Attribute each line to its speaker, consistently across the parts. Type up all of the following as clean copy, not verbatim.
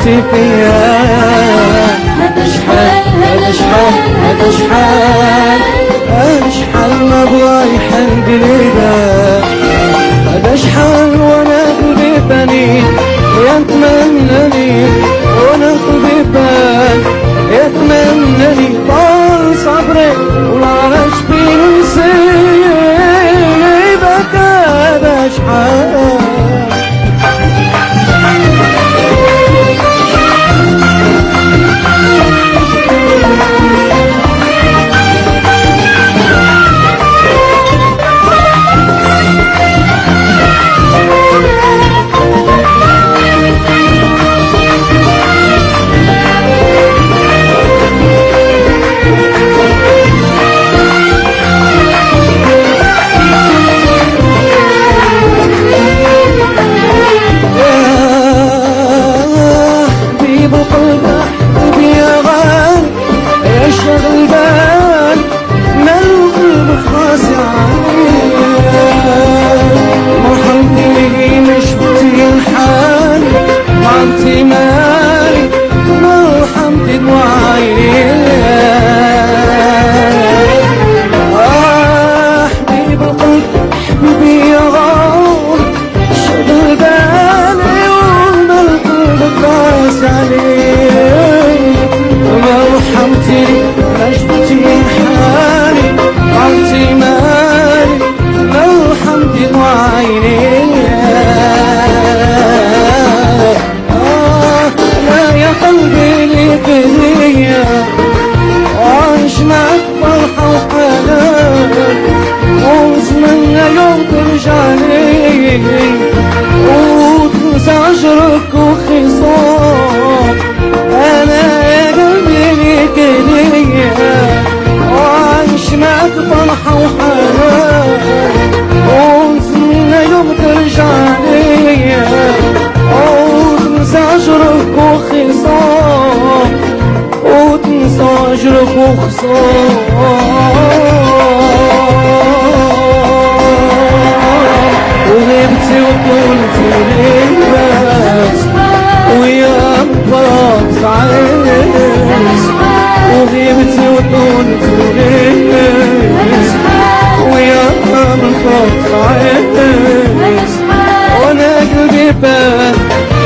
Speaker 1: حبيتي فيا.
Speaker 2: هذا شحال هذا شحال هذا شحال
Speaker 1: شحال ما بغا يحل قلبك، هذا شحال وانا قلبي فاني يتمناني، وانا قلبي فان يتمناني. طال صبري ولا عرفت فين نسيبك. هذا شحال وتنسى عشرك وخصام. انا قلبي ليك ليا وعايش معك فرحة وحنان، ونتمنى يوم ترجع ليا وتنسى عشرك وخصام، وتنسى عشرك وخصام. وغيبتي وطولتي ليباس ويا مفاص عينيس، وغيبتي وطولتي ليباس ويا مفاص عينيس. وانا قلبي بان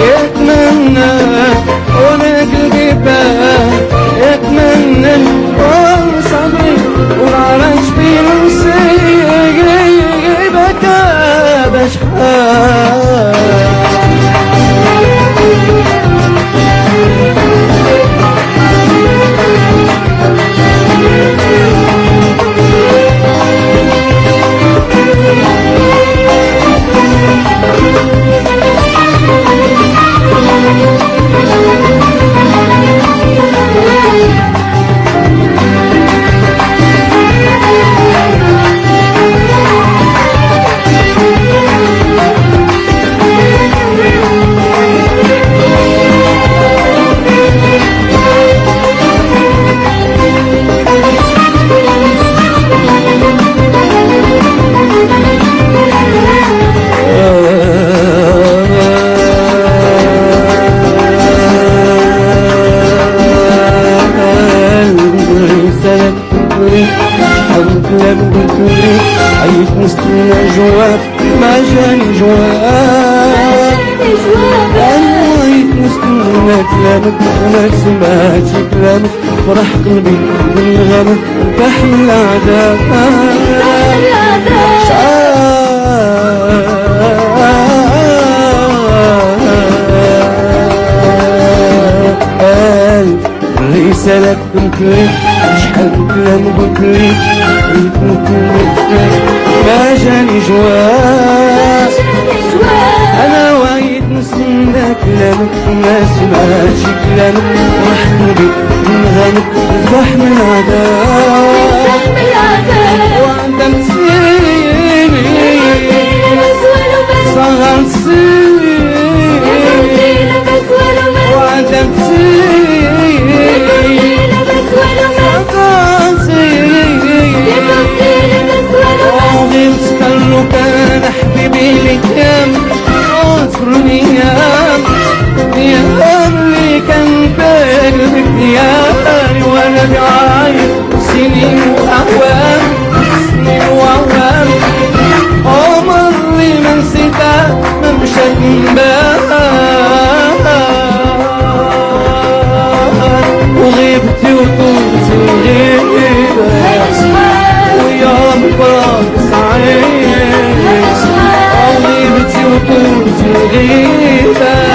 Speaker 1: يتمنى، وانا قلبي بان يتمنى. طال صبري والعرش في نسيبك. هذا شحال عيت نستنى جواب ما جاني جواب. انا عيت نستنى كلامك وما سمعتش كلامك، فرح قلبي بالغمك تحمل العذاب. رسالة قلت لك شحال كلام قلت لك، ما جاني جواب. انا وعيت نستنى كلامك وما سمعتش كلامك، راح قلبي نغامك بحر العذاب. وعندك سيني صغر سيني، وعندك سيني كان حبيبي لك يا ايام يا في الغيبة